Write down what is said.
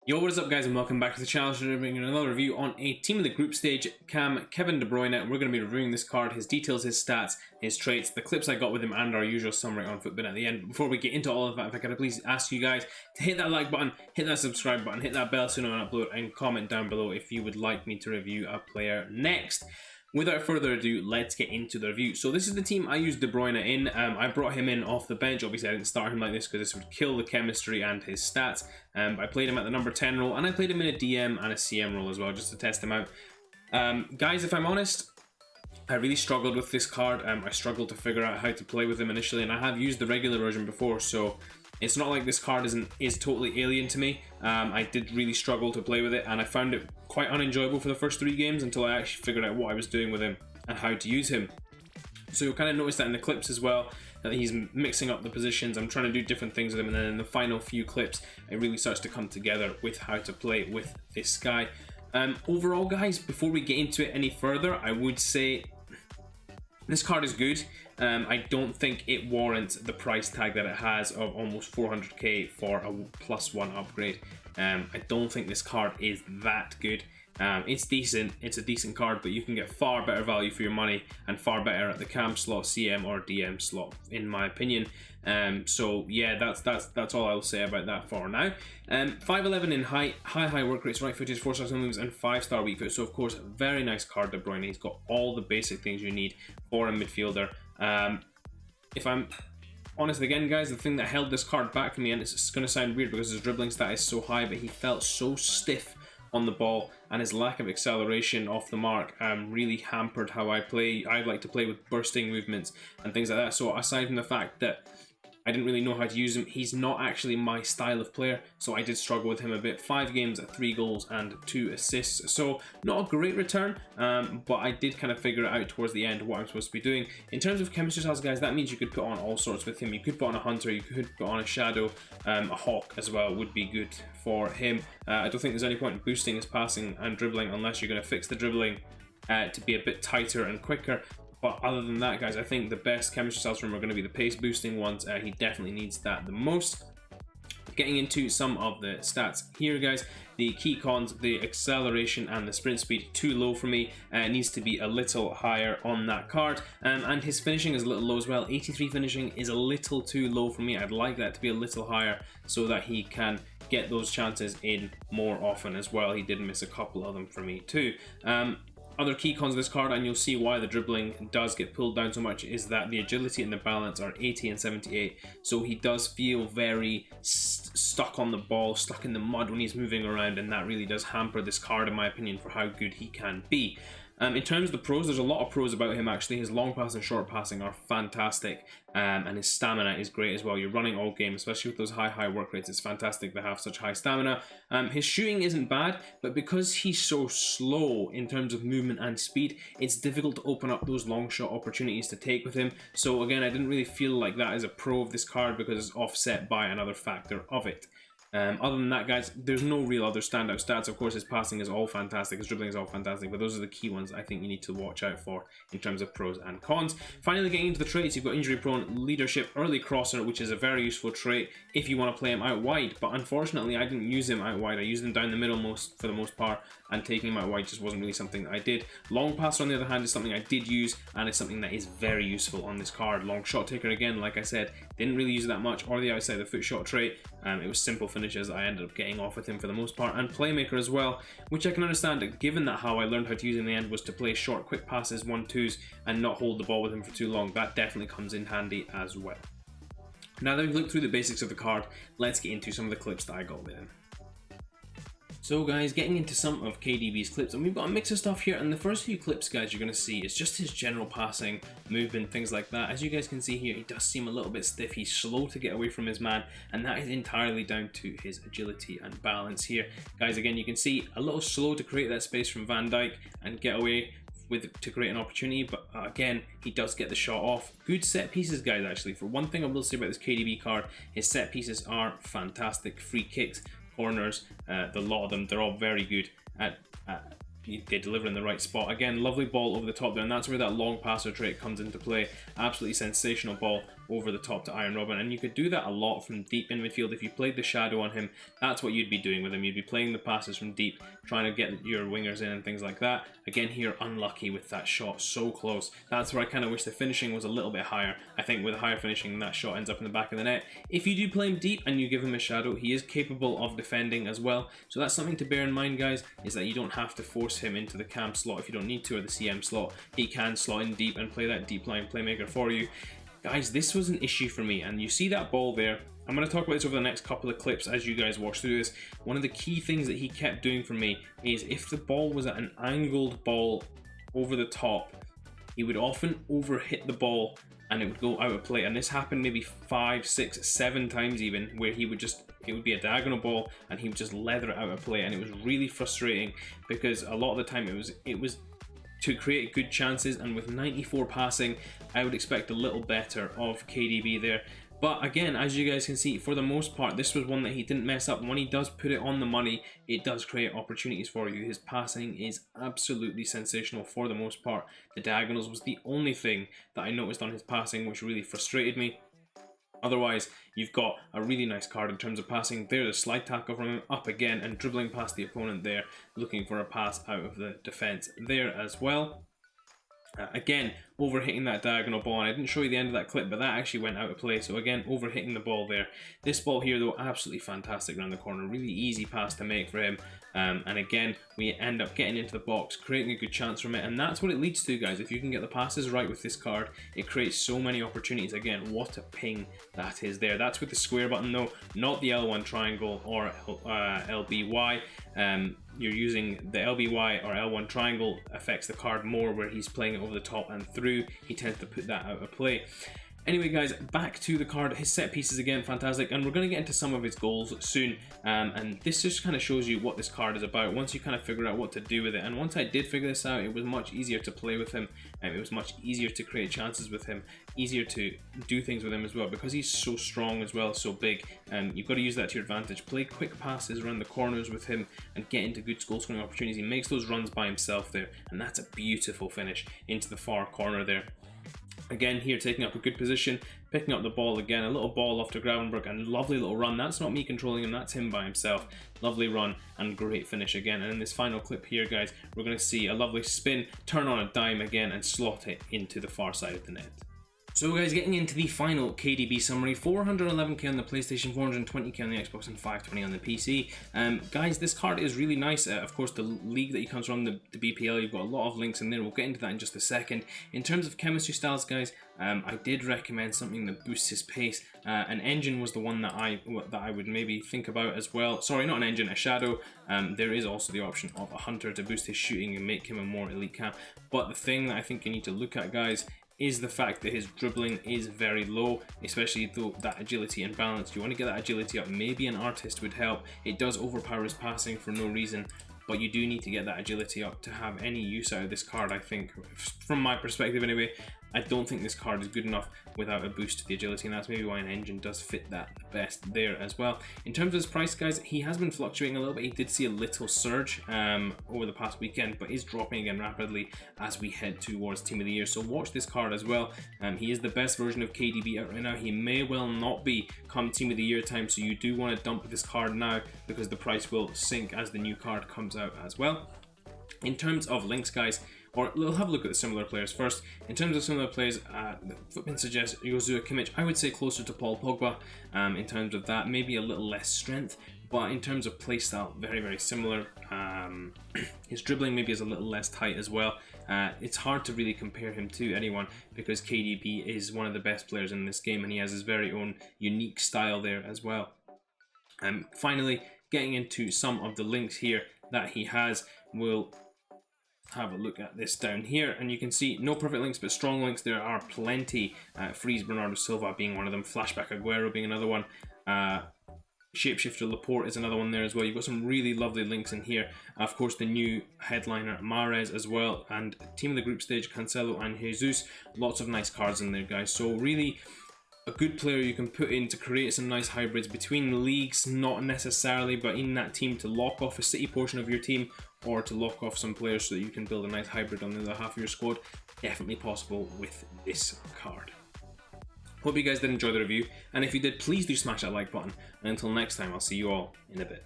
Yo, what is up guys, and welcome back to the channel. Today we're bringing another review on a team of the group stage, Kevin De Bruyne. We're going to be reviewing this card, his details, his stats, his traits, the clips I got with him, and our usual summary on Footbin at the end. Before we get into all of that, if I could please ask you guys to hit that like button, hit that subscribe button, hit that bell so you know when I upload, and comment down below if you would like me to review a player next. Without further ado, let's get into the review. So this is the team I used De Bruyne in. I brought him in off the bench. Obviously, I didn't start him like this because this would kill the chemistry and his stats. I played him at the number 10 role, and I played him in a DM and a CM role as well, just to test him out. Guys, if I'm honest, I really struggled with this card. I struggled to figure out how to play with him initially, and I have used the regular version before, so it's not like this card is totally alien to me. I did really struggle to play with it, and I found it quite unenjoyable for the first 3 games until I actually figured out what I was doing with him and how to use him. So you'll kind of notice that in the clips as well, that he's mixing up the positions. I'm trying to do different things with him, and then in the final few clips, it really starts to come together with how to play with this guy. Overall, guys, before we get into it any further, I would say this card is good. I don't think it warrants the price tag that it has of almost 400k for a +1 upgrade. I don't think this card is that good. It's decent, it's a decent card, but you can get far better value for your money and far better at the cam slot, CM or DM slot, in my opinion. So yeah, that's all I'll say about that for now. 5'11" in height, high work rates, right footage, 4-star moves, and 5-star weak foot. So of course, very nice card, De Bruyne. He's got all the basic things you need for a midfielder. If I'm honest again, guys, the thing that held this card back from me, and it's going to sound weird because his dribbling stat is so high, but he felt so stiff on the ball, and his lack of acceleration off the mark really hampered how I play. I like to play with bursting movements and things like that. So aside from the fact that I didn't really know how to use him, he's not actually my style of player, so I did struggle with him a bit. 5 games at 3 goals and 2 assists, so not a great return, but I did kind of figure it out towards the end what I'm supposed to be doing. In terms of chemistry styles, guys, that means you could put on all sorts with him. You could put on a hunter, you could put on a shadow, a hawk as well would be good for him. I don't think there's any point in boosting his passing and dribbling unless you're going to fix the dribbling to be a bit tighter and quicker. But other than that, guys, I think the best chemistry styles from him are going to be the pace boosting ones. He definitely needs that the most. Getting into some of the stats here, guys, the key cons, the acceleration and the sprint speed, too low for me. Needs to be a little higher on that card. And his finishing is a little low as well. 83 finishing is a little too low for me. I'd like that to be a little higher so that he can get those chances in more often as well. He did miss a couple of them for me too. Other key cons of this card, and you'll see why the dribbling does get pulled down so much, is that the agility and the balance are 80 and 78. So he does feel very stuck on the ball, stuck in the mud when he's moving around, and that really does hamper this card, in my opinion, for how good he can be. In terms of the pros, there's a lot of pros about him actually. His long pass and short passing are fantastic, and his stamina is great as well. You're running all game, especially with those high work rates. It's fantastic to have such high stamina. His shooting isn't bad, but because he's so slow in terms of movement and speed, it's difficult to open up those long shot opportunities to take with him. So again, I didn't really feel like that is a pro of this card because it's offset by another factor of it. Other than that, guys, there's no real other standout stats. Of course, his passing is all fantastic, his dribbling is all fantastic, but those are the key ones I think you need to watch out for in terms of pros and cons. Finally, getting into the traits, you've got injury prone, leadership, early crosser, which is a very useful trait if you want to play him out wide, but unfortunately, I didn't use him out wide. I used him down the middle for the most part, and taking him out wide just wasn't really something that I did. Long passer, on the other hand, is something I did use, and it's something that is very useful on this card. Long shot taker, again, like I said, didn't really use it that much, or the outside the foot shot trait. It was simple finishes. I ended up getting off with him for the most part, and playmaker as well, which I can understand, given that how I learned how to use him in the end was to play short, quick passes, 1-2s, and not hold the ball with him for too long. That definitely comes in handy as well. Now that we've looked through the basics of the card, let's get into some of the clips that I got with him. So guys, getting into some of KDB's clips, and we've got a mix of stuff here, and the first few clips, guys, you're going to see is just his general passing, movement, things like that. As you guys can see here, he does seem a little bit stiff. He's slow to get away from his man, and that is entirely down to his agility and balance here. Guys, again, you can see a little slow to create that space from Van Dijk and get away to create an opportunity, but again, he does get the shot off. Good set pieces, guys, actually. For one thing I will say about this KDB card, his set pieces are fantastic. Free kicks, corners, the lot of them, they're all very good at they deliver in the right spot. Again, lovely ball over the top there, and that's where that long passer trait comes into play. Absolutely sensational ball over the top to Iron Robin, and you could do that a lot from deep in midfield. If you played the shadow on him, that's what you'd be doing with him. You'd be playing the passes from deep, trying to get your wingers in and things like that. Again here, unlucky with that shot, so close. That's where I kind of wish the finishing was a little bit higher. I think with higher finishing, that shot ends up in the back of the net. If you do play him deep and you give him a shadow, he is capable of defending as well. So that's something to bear in mind, guys, is that you don't have to force him into the cam slot if you don't need to, or the CM slot. He can slot in deep and play that deep line playmaker for you. Guys, this was an issue for me, and you see that ball there. I'm going to talk about this over the next couple of clips as you guys watch through this. One of the key things that he kept doing for me is if the ball was at an angled ball over the top, he would often overhit the ball and it would go out of play. And this happened maybe 5, 6, 7 times even, where he would just, it would be a diagonal ball and he would just leather it out of play, and it was really frustrating because a lot of the time it was to create good chances, and with 94 passing, I would expect a little better of KDB there. But again, as you guys can see, for the most part, this was one that he didn't mess up. When he does put it on the money, it does create opportunities for you. His passing is absolutely sensational for the most part. The diagonals was the only thing that I noticed on his passing, which really frustrated me. Otherwise, you've got a really nice card in terms of passing. There's a slide tackle from him, up again, and dribbling past the opponent there, looking for a pass out of the defense there as well. Again, overhitting that diagonal ball, and I didn't show you the end of that clip, but that actually went out of play. So again, overhitting the ball there. This ball here, though, absolutely fantastic around the corner. Really easy pass to make for him. And again, we end up getting into the box, creating a good chance from it, and that's what it leads to, guys. If you can get the passes right with this card, it creates so many opportunities. Again, what a ping that is there. That's with the square button, though, not the L1 triangle or LBY. You're using the LBY or L1 triangle, affects the card more where he's playing it over the top and through. He tends to put that out of play. Anyway, guys, back to the card. His set pieces, again, fantastic, and we're going to get into some of his goals soon, and this just kind of shows you what this card is about once you kind of figure out what to do with it. And once I did figure this out, it was much easier to play with him, and it was much easier to create chances with him, easier to do things with him as well, because he's so strong as well, so big. You've got to use that to your advantage. Play quick passes around the corners with him and get into good goal scoring opportunities. He makes those runs by himself there, and that's a beautiful finish into the far corner there. Again here, taking up a good position, picking up the ball again, a little ball off to Gravenberg, and lovely little run. That's not me controlling him, that's him by himself. Lovely run and great finish again. And in this final clip here, guys, we're going to see a lovely spin, turn on a dime again, and slot it into the far side of the net. So guys, getting into the final KDB summary, 411k on the PlayStation, 420k on the Xbox, and 520 on the PC. Guys, this card is really nice. Of course, the league that he comes from, the BPL, you've got a lot of links in there. We'll get into that in just a second. In terms of chemistry styles, guys, I did recommend something that boosts his pace. An engine was the one that I would maybe think about as well. Sorry, not an engine, a shadow. There is also the option of a hunter to boost his shooting and make him a more elite cam. But the thing that I think you need to look at, guys, is the fact that his dribbling is very low, especially though that agility and balance. You want to get that agility up. Maybe an artist would help. It does overpower his passing for no reason, but you do need to get that agility up to have any use out of this card, I think. From my perspective anyway, I don't think this card is good enough without a boost to the agility, and that's maybe why an engine does fit that best there as well. In terms of his price, guys, he has been fluctuating a little bit. He did see a little surge over the past weekend, but is dropping again rapidly as we head towards Team of the Year. So watch this card as well. He is the best version of KDB out right now. He may well not be come Team of the Year time, so you do want to dump this card now because the price will sink as the new card comes out as well. In terms of links, guys, or we'll have a look at the similar players first. In terms of similar players, Footman suggests Joshua Kimmich. I would say closer to Paul Pogba in terms of that, maybe a little less strength, but in terms of playstyle, very, very similar. His dribbling maybe is a little less tight as well. It's hard to really compare him to anyone because KDB is one of the best players in this game and he has his very own unique style there as well. Finally, getting into some of the links here that he has, we'll have a look at this down here, and you can see no perfect links but strong links. There are plenty. Freeze Bernardo Silva being one of them, Flashback Aguero being another one, Shapeshifter Laporte is another one there as well. You've got some really lovely links in here. Of course, the new headliner Mahrez as well, and team of the group stage Cancelo and Jesus. Lots of nice cards in there, guys. So really a good player you can put in to create some nice hybrids between leagues, not necessarily, but in that team to lock off a city portion of your team or to lock off some players so that you can build a nice hybrid on the other half of your squad. Definitely possible with this card. Hope you guys did enjoy the review, and if you did, please do smash that like button. And until next time, I'll see you all in a bit.